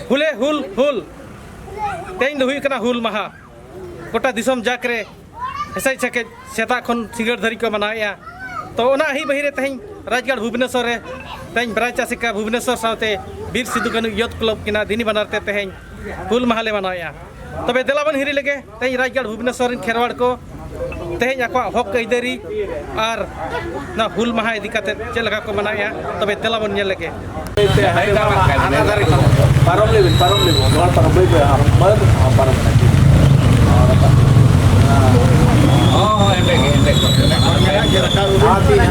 हुले हुल हुल तेज हुई कना हुल महा गोटा दिसम जाकरे हेसाई छके सेता खन सिंगड़ धरी को मनाया तो ओना ही बहिरे तेज राजगढ़ भुवनेश्वर रे तेज बराचा सिका भुवनेश्वर साथे वीर सिद्धू कान्हू यूथ क्लब किना दिनी बनाते तेज हुल महाले मनाया तबे देलाबन हिरी लगे तेज राजगढ़ भुवनेश्वर खेरवाड़ को तेज आको हक अइदारी और ना हुल महा इदी काते चे लगा को मनाया तबे देलाबन नेल लगे पारम ले नोर पारम ले मद पारम हां एंडे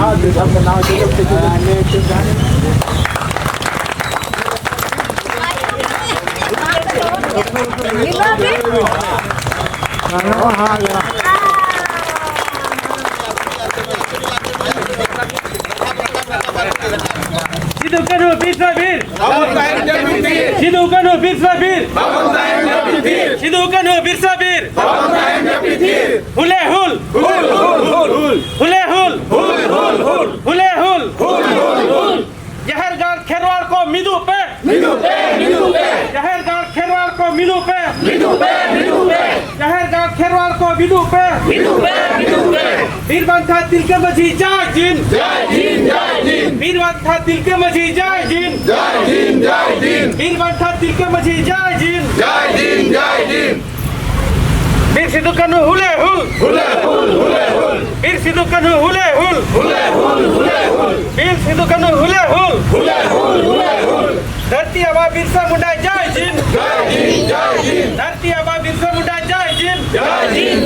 हां हम नाव सिद्धू कान्हू बिरसा वीर सिद्धू कान्हू बिरसा वीर सिद्धू कान्हू बिरसा वीर हुले हुल हुले हुल हुले हुल जहरगाड़ खेरवाड़ को मिदू पे जहरगाड़ खेरवाड़ को मिदू पे जहरगाड़ खेरवाड़ को मिदू पे वीरवंथा तिलके मझी जय जिन वीरवंथा तिलके मझी जय जिन वीरवंथा तिलके मझी जय जिन वीर सिद्धू कान्हू हुले हुल वीर सिद्धू कान्हू हुले हुल वीर सिद्धू कान्हू हुले हुल धरती आबा बिरसा मुंडा जय जिन धरती आबा बिरसा मुंडा जय जिन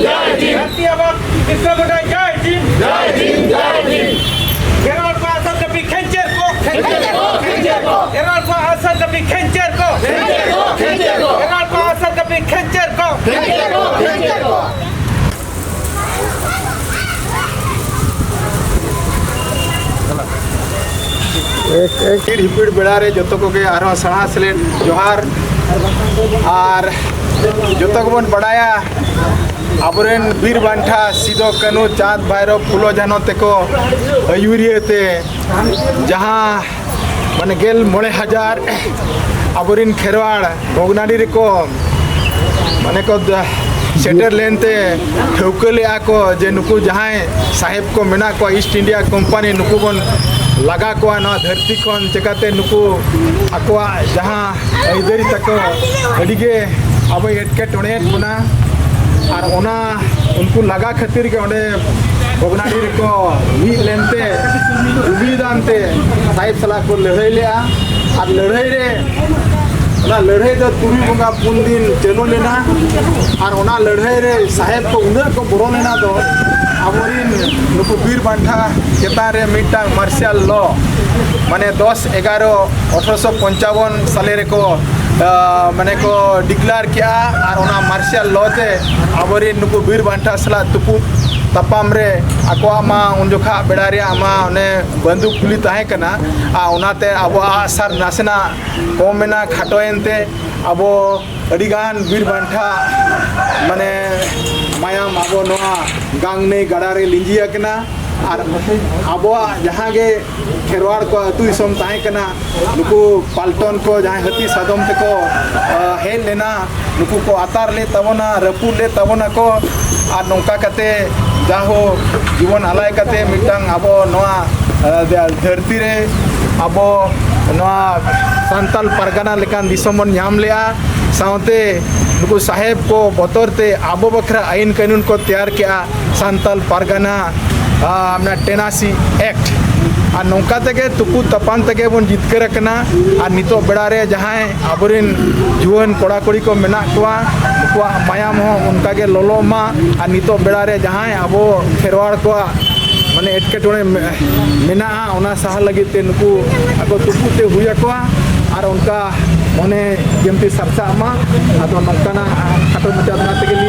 धरती आबा बिरसा मुंडा जय जिन केरल को आसर कभी खेंचर को केरल को आसर कभी खेंचर को केरल को आसर कभी खेंचर को एक हिपीड़ बेड़ा रे जो को के आरो सणा सले जोहार और जो को बन बड़ाया आबरेन वीर बांठा सिदो कान्हू चाँद भैरव फुलो झानो तेको आयुरिये ते जहाँ माने गेल 9,000 आबरेन खेरवाड़ भोगनाडी रे को माने को सेटर लेनते ठौकले आको जे नुकु जहाँ साहेब को मेना को ईस्ट इंडिया कंपनी नुकु बन लगा को ना धरती खन चिकाते नुकु आकोआ जहाँ इधरी तक अड़ीगे अब एटकेटोणे बना और ओना उनको लगा खातिर के ओंडे भोगनाडी रे को मीद लेनते उबीदानते साहेब सला को लड़ाई लिया और लड़ाई रे ओना लड़ाई दो तुरी बंगा 3 दिन चलो लेना और ओना लड़ाई रे साहेब को उन्हें को बोरो लेना दो आबोरिन नुकु वीर बांठा चेतान रे मिटा मार्शल लॉ माने 10/11/1855 साले रे को माने को डिक्लेयर किया और ओना मार्शल लॉ ते आबोरिन नुकु वीर बांठा सला तुपु तपाम रे आकोआ मा उन जोखा बेड़ा रे आमा ओने बंदूक पुली ताहे कना आ ओनाते आबो आसार नासना कोमेना खाटोएनते आबो अडिगान वीर बांठा माने मायाम आबो नोआ गांगने गड़ा रे लिंजी अकना और आबो जहाँ गे खेरवाड़ को अतु दिसम ताहे कना नुकु पाल्टन को जहाँ हती सादम ते को हेल लेना नुकु को आतार ले तबना रपू ले तबना को और नौका कते जाहो जीवन आलाय कते मिटांग आबो नोआ धरती रे आबो नोआ सांताल परगना लेकान दिसमन नाम लिया साउते नुकु साहेब को बतौरते आबो बखरा आईन कानून को तैयार किया सांताल परगना अपना टेनासी एक्ट और नौका तक तुकु तपान तक बन जितकर रखना और नितो बेड़ा रे जहाँ आबोरिन जुआन कोड़ा कोड़ी को मेना कुआ मायाम हो उनका के लोलो मा और नितो बेड़ा रे जहाँ आबो खेरवाड़ को माने एटकेटोणे मेना ओना सहा लगित ते नुकु आको तुकु ते हुया को और उनका मने जेमती सरसा मा आतो नौकाना खाटो मचा बनाते के लिए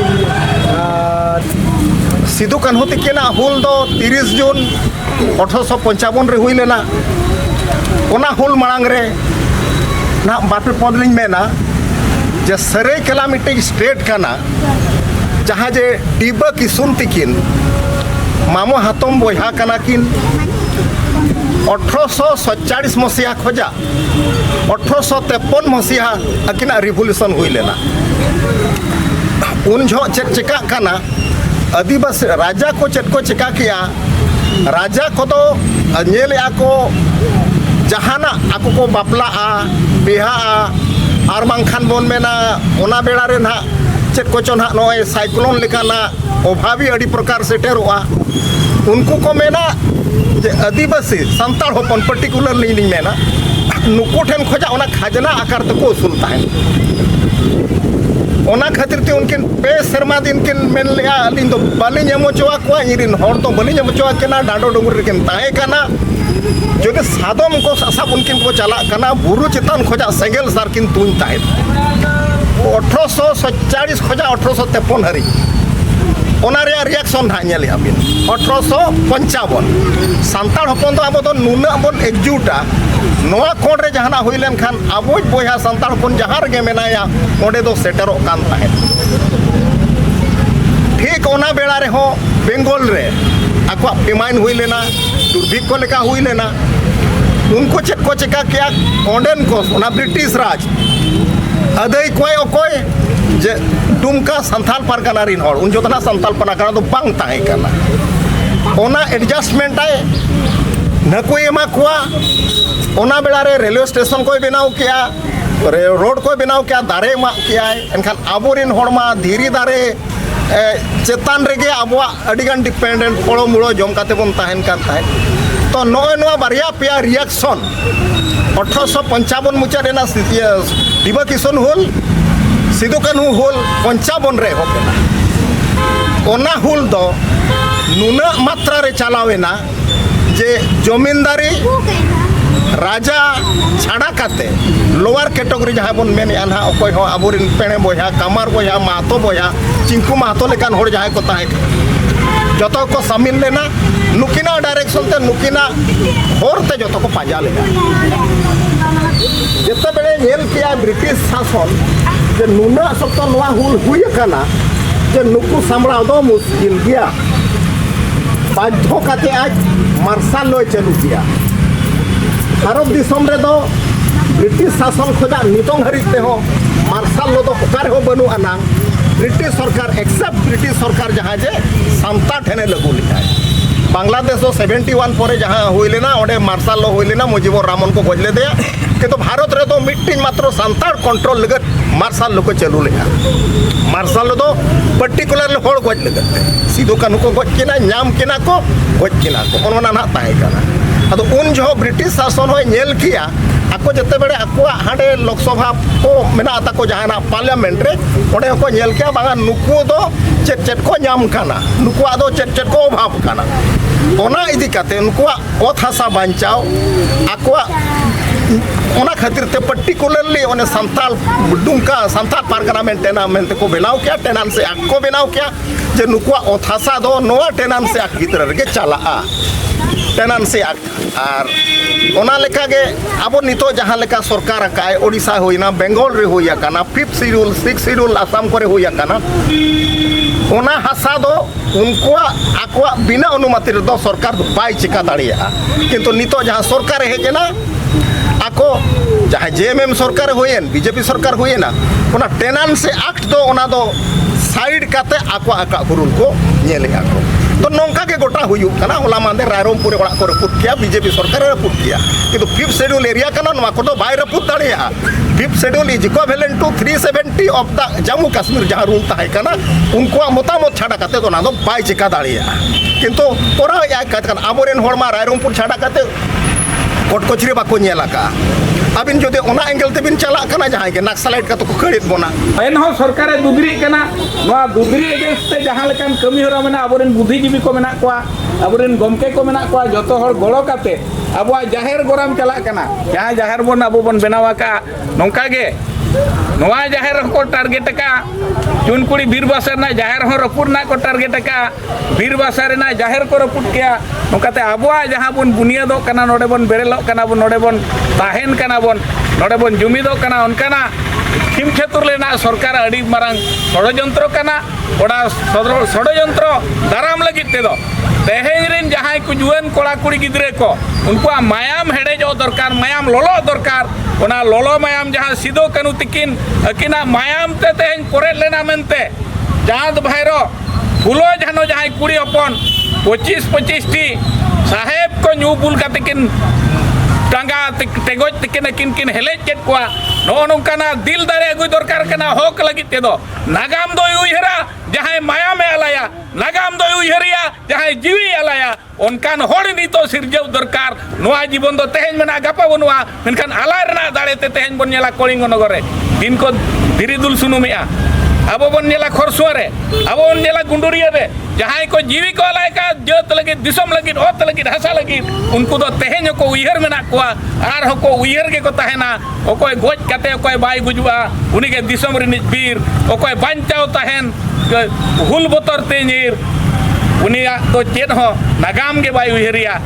सिद्धू कान्हू तिकेना हुल दो 30 जून 1855 रे हुई लेना ओना हुल मांग रे ना बापे पदलिंग मेना जे सरायकेला मिट्टी स्टेट काना जहाँ जे डिबा किसुन तिकिन मामो हातम बहा काना किन 1847 मसीहा खोजा 1853 मसीहा अकिना रिवोल्यूशन हुई लेना उन जो चेक चिका काना आदिवासी राजा को चेक को चिका किया राजा को तो नेल को जहाना आको को बापला बिहा और बांखान बोन मेना ओना बेड़ा रे ना चेक को चो ना नॉय साइक्लोन लेकाना अभावी अड़ी प्रकार से टेरोआ उनको को मेना जे आदिवासी संताल होपन पर्टिकुलरली नहीं मेना नुको ठेन खोजा ओना खजना आकार तक उसूलता है ओना खातिर ते उनकिन पे शर्मा दिन किन मेन लिया अलिन तो बाली नेमोचवा को इरिन हर तो बाली नेमोचवा केना डाडो डोंगर रिकिन ताहे काना जो कि सादम को सब उनकिन को चला काना बुरु चितान खोजा सेंगेल सारकिन तुन ताहे 1847 खोजा 1853 हरी ओना रे रिएक्शन ना नेले अबिन 1855 संताल हपन तो अब तो नुना बन एकजुटा नोआ कोण रे जहाना हुई लेन खान अबोज बोया संताल हपन जहां रे मेनाया ओंडे दो सेटरो कान ताहे ठीक ओना बेड़ा रे हो बेंगल रे आको डिमाइन हुई लेना दुर्भिक्ष लेका हुई लेना उनको चेक को चेका किया ओंडेन को ओना ब्रिटिश राज अदय कोई ओकोय जे दुमका संथाल पारगाना रिन हर उन जोतना संथाल पारगाना तो बांग ताहे काना ओना एडजस्टमेंट आए नको एमा कुआ ओना बेड़ा रे रेलवे स्टेशन को बनाव किया रोड को बनाव किया दारे मा किया एनखान आबोरिन हरमा धीरी दारे चेतान रेगे आबवा अडिगान डिपेंडेंट पड़ो मुड़ो जम काते बन ताहेन कान ताहे तो नय नवा बारिया पिया रिएक्शन 1855 मुचा रेना डिबा किशन हुल सिदो कानू हुल 55 रे होकेना ओना हुल दो नुना मात्रा रे चलावेना जे जमींदारी राजा छाड़ा काते लोअर कैटेगरी जहाँ बन मेन ना अकोय हो आबोरिन पेणे बोया कामार बोया मातो बोया चिंकू मातो लेकान होड़ जहाँ को ताहे जतो को शामिल लेना नुकिना डायरेक्शन ते नुकिना होरते जतो को पाजा लेना जिते बेले नेल किया ब्रिटिश शासन जे नुना सप्तो नवा हुल हुई काना जे नुकु सामड़ा दो मुश्किल गया बाध्य काते आज मार्शल लॉ चालू किया भारत दिसम रे दो ब्रिटिश शासन खोजा नितोंग हरिते हो मार्शल लॉ दो ओकार हो बनु आना ब्रिटिश सरकार एक्सेप्ट ब्रिटिश सरकार जहाँ जे सांता ठेने लगू लिखा बांग्लादेश 71 पर जहाँ हुई लेना ओडे मार्शल लॉ हुई लेना मुजिबुर रहमान को खोज ले दिया किंतु भारत रे दो मिट्टी मात्र सांताल कंट्रोल लगत मार्शल लॉ को चालू लिखा मार्शल लॉ दो पर्टिकुलर होड़ खोज लगत सिदो कानू को खोज किना नाम किना को खोज किना को ओना ना ताहे काना अदो उन जो ब्रिटिश शासन हो नेल किया आको जते बड़े आको हांडे लोकसभा को मेना आता को जहाना पार्लियामेंट रे ओडे को नेल किया बागा नुकु दो चेट चेट को नाम काना नुकु आदो चेट चेट को अभाव काना ओना इदी काते नुकु ओथ हासा बांचाओ आको ओना खातिर ते पर्टिकुलरली ओने संताल दुमका संताल पारगाना मेंटेना मेंते को बनाव किया टेनान से आको बनाव किया जे नुकु ओथ हासा दो नोआ टेनान से आक भीतर रे चला टेनान से और ओना लेका गे अब नितो जहाँ लेका सरकार आकाय ओडिशा होइना बेंगल रे होइया काना 5th schedule 6th schedule Assam करे होइया काना ओना हासा दो उनको आकवा बिना अनुमति रे दो सरकार दो बाय चिका दाड़िया किंतु नितो जहाँ सरकार हेजे ना आको जहाँ जेएमएम सरकार होयेन बीजेपी सरकार होयेना ओना टेनान से एक्ट दो ओना दो साइड काते आकवा आका गुरुल को नेले आको तो नौका के गोटा हुई काना होला मांदे रायरमपुर ओड़ा को रपुट किया बीजेपी सरकार रपुट किया किंतु 5th शेड्यूल एरिया काना नवा को तो बाय रपुट दाड़िया 5th schedule is equivalent to 370 of the Jammu Kashmir जहाँ रूल ताहे काना उनको मतामत छाड़ा काते तो ना दो बाय चिका दाड़िया किंतु ओरा या काना आबोरेन होड़मा रायरमपुर छाड़ा काते कोट कोचरी बाको नेला का अबिन जो ओना एंगल ते बिन चला काना जहाँ के नक्सलाइट का तो को खड़ित बोना एन हो सरकार दुदरी काना नवा दुदरी एगेंस्ट ते जहाँ लेकान कमी होरा मेना आबोरेन बुद्धिजीवी को मेना कोआ आबोरेन गमके को मेना कोआ जतो हर गड़ो काते आबो जाहेर गोराम चला काना जहाँ जाहेर बोन आबो बोन बनावा का नौका गे नवा जाहिर को टारगेट का चुनकुड़ी बीरबासा ना जाहिर हो रपुर ना को टारगेट का बीरबासा रे ना जाहिर को रपुट किया नोकाते आबुआ जहां बन बुनियादो कना नोडे बन बेरेलो कना बन नोडे बन ताहेन कना बन नोडे बन जुमिदो कना उनकाना थिम क्षेत्र लेना सरकार अड़ी मारंग षड़यंत्र कना ओडा षड़यंत्र दाराम लगित तेदो तेहेन जहां को जुआन कोड़ा कुड़ी गिद्रे को उनको मायाम हेडेजो दरकार मायाम लोलो दरकार ओना लोलो मायाम जहां सिदो कानू तिकिन अकिना मायाम ते तेहेन कोरे लेना मेनते चांद भाईरो फुलो जानो जहां कुड़ी अपन 25 टी साहेब को न्यू बुल का तिकिन टांगा टेगोज तिकिन किन किन हेले चेट कोआ नो नोंकाना दिल दारे अगुई दरकार कना हक लगित तेदो नागाम दो उयहरा जहां माया में आलाया नागाम दो उयहरिया जहां जीवी आलाया उनकान होड़ नितो सिरजव दरकार नोआ जीवन दो तेहेन मेना गापा बनुआ मेनखान आलाय रना दाड़े ते तेहेन बन नेला कलिंग नगर रे दिन को दिरिदुल सुनुमिया अब बन नेला खरसुआ रे अब बन नेला गुंडुरिया रे जहां को जीवी को आलाय का जत लगे दिसम लगे ओत लगे हसा लगे उनको दो तेहेन को उयहर मेना कोआ आर हको उयहर के को ताहेना ओकोय गोज काते ओकोय बाय गुजुआ उनी के दिसम रे बीर ओकोय बांचाओ ताहेन हुल बोतर ते नीर उनिया तो चेत हो नागाम के बाय उयहरिया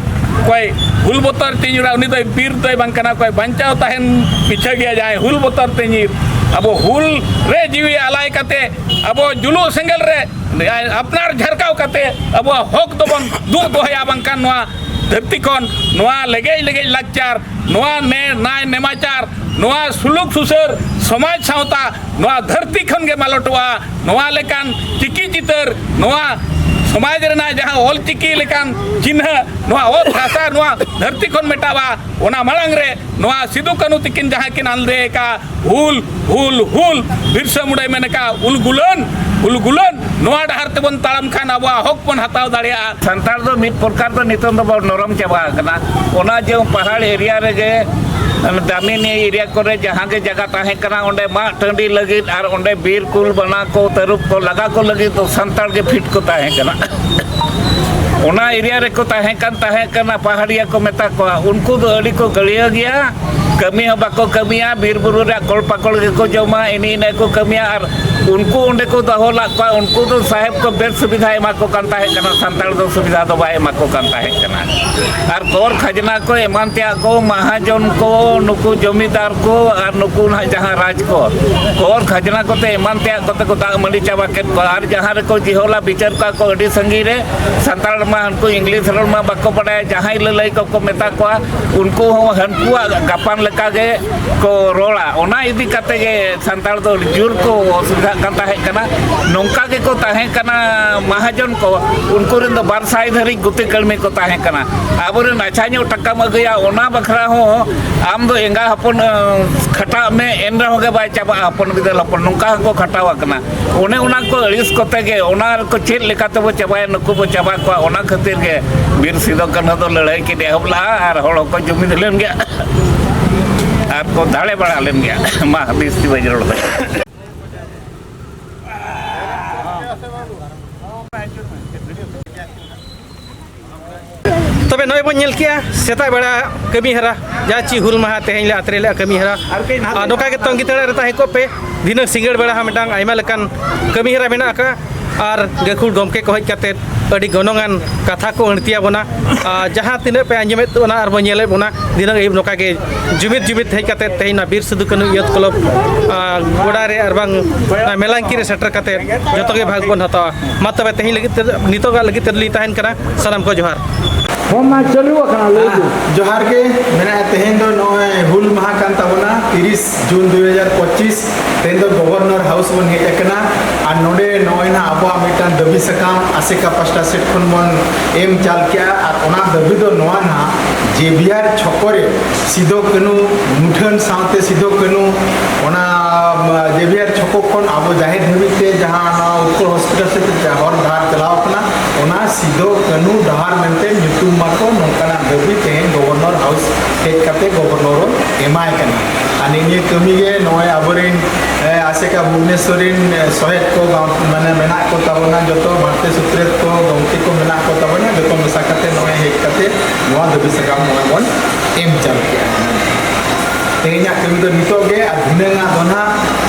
कोई हुल बोतर ते नीरा उनी दो बीर दो बांकना कोई बांचाओ ताहेन पीछे गया जाए हुल बोतर ते नीर अब हुल रे जीवी आलाय काते अब जुलू सेंगल रे अपनार झरकाव काते अब हक दोबन दु दोहया बांकान नोआ धरती कोन नोआ लेगे लेगे लाचार नोआ ने नाय नेमाचार नोआ सुलुक सुसर समाज सावता नोआ धरती खन के मालटवा नोआ लेकान चिकी चितर नोआ समाज रेना जहां ऑल चिकी लेकान चिन्ह नोआ ओ भाषा नोआ धरती खन मेटावा ओना मालंग रे नोआ सिदु कानू तिकिन जहां किन आंदे का हुल हुल हुल बिरसा मुंडा मेनका उलगुलन नोआ डहार तेबन ताड़म खान अब हक बन हताव दाड़िया संताल दो मित प्रकार दो नितन दो नरम चाबा कना ओना जो पहाड़ एरिया रे जे दामिन एरिया करे जहां के जगह ताहे कना ओंडे मा टंडी लगी और ओंडे बीर कुल बना को तरुप को लगा को लगी तो संताल के फिट को ताहे कना ओना एरिया रे को ताहे कना पहाड़िया को मेता को उनको दो अड़ी को गलिया गया कमी हो बाको कमिया बीर बुरु रे कल पकड़ के को जमा इनी ने को कमिया और उनको ओंडे को दहो ला को उनको तो साहेब को बेड सुविधा एमा को कांता है कना संताल दो सुविधा दो बाय एमा को कांता है कना और कोर खजना को एमानतिया को महाजन को नुकु जमीदार को और नुकु ना जहां राज को कोर खजना को ते एमानतिया को दाग मंडी चाबा के और जहां रे को जिहोला बिचार का को अडी संगी रे संताल मा उनको इंग्लिश रण मा बाको पड़ाय जहां लई को मेता को उनको हनकुआ गापान लका गे को रोला ओना इदी कते गे संताल दो जुर को सुविधा कांता है कना नोंका के को ताहे कना महाजन को उनको रिन दो बार साई धरी गुते कलमे को ताहे कना आबोरे नाचाño टक्का मगया ओना बखरा हो आम दो एंगा हपन खटा में एन रहो गे बाय चाबा हपन बिदल हपन नोंका को खटावा कना ओने ओना को अलिस कोते गे ओना को चेत लेकाते बो चाबा नुको बो चाबा को ओना खातिर गे बीर सिदो कना दो लड़ाई के देहबला और हड़ को जुमी दिलेन गे आपको दाड़े बड़ा लेन गया मा हदीस बजरोड़ दे तबे नय बन नेल किया सेता बेड़ा कमी हरा जा ची हुल महा तेहेन ले आतरे ले कमी हरा नोका के तंगी तड़े रे ताहे को पे दिन सिंगड़ बेड़ा हा मिटांग आइमा लेकान कमी हरा मेना का और गखुल गमके को हज काते अड़ी गनोंगान कथा को अणतिया बना जहां तिने पे आंजमेत ओना आर बनेले बना दिन एब नोका के जुमित हज काते तेहिना बीर सिदु कानू यत क्लब गोडा रे अर बांग मेलांकी रे सेटर काते जतो के भाग बन हता मा तबे तेहिन लगी नितोगा लगी तेली ताहेन कना सलाम को जोहार जोहार के मेना तेहेन दो नय हुल महा कान ताबोना 30 जून 2025 तेहेन दो गवर्नर हाउस बन हेज एकना और नोडे नयना आबो मिटान दबी सकाम आसेका पास्टा सेट खन मन एम चाल किया और ओना दबी दो नवा ना जेबियार छकोरे सिदो कानू मुठन सावते सिदो कानू ओना जेबियार छको खन आबो जाहिर धबिते जहां उत्तर हॉस्पिटल से हर धार चलाव कना ओना सिदो कानू डहार मेनते ᱧᱩᱛᱩᱢ माको नोंकाना दबी तेहेन गवर्नर हाउस हेज काते गवर्नर एमाय कना आनी निये कमी गे नय आबोरेन आसेका भुवनेश्वरिन सहेद को माने मेना को ताबोना जतो भारतीय सूत्रेत को गमती को मेना को ताबोना जतो मेसा काते नय हेज काते नवा दबी सकाम बन एम चाल किया तेहना कमी तो नितोगे और धुनेगा दोना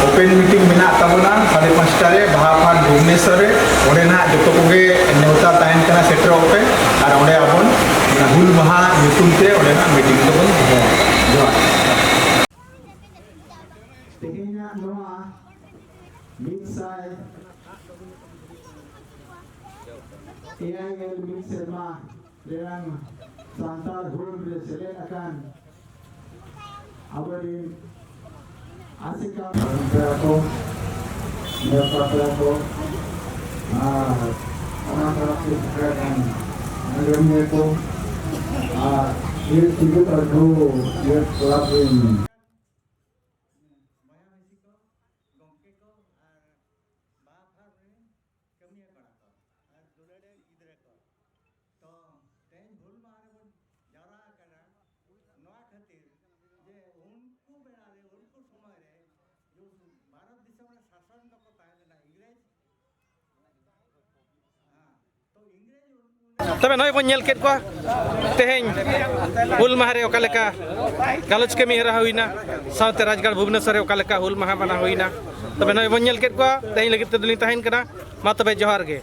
ओपन मीटिंग मेना तबना 5:30 रे बाहापान भुवनेश्वर रे ओडे ना जतो कोगे नेवता ताइन कना सेटर ओपे और ओडे आबन हुल महा ᱧᱩᱛᱩᱢ ते ओडे ना मीटिंग तो बन जोहार तेहना नोआ मिक्साय एआईएल मिक्स सेमा रेंग सांतार हुल रे सेले akan Abarin Asika Berapa Berapa orang terakhir sekarang Agamnya itu Dia tiga terdu Dia pelapin तबे नय बन नेल केत को तेहेन हुल माह रे ओका लेका गालोच कमी हरा होइना साउते राजगढ़ भुवनेश्वर रे ओका लेका हुल माह बना होइना तबे नय बन नेल केत को तेहेन लगित ते दुलिन ताहेन कना मा तबे जोहार गे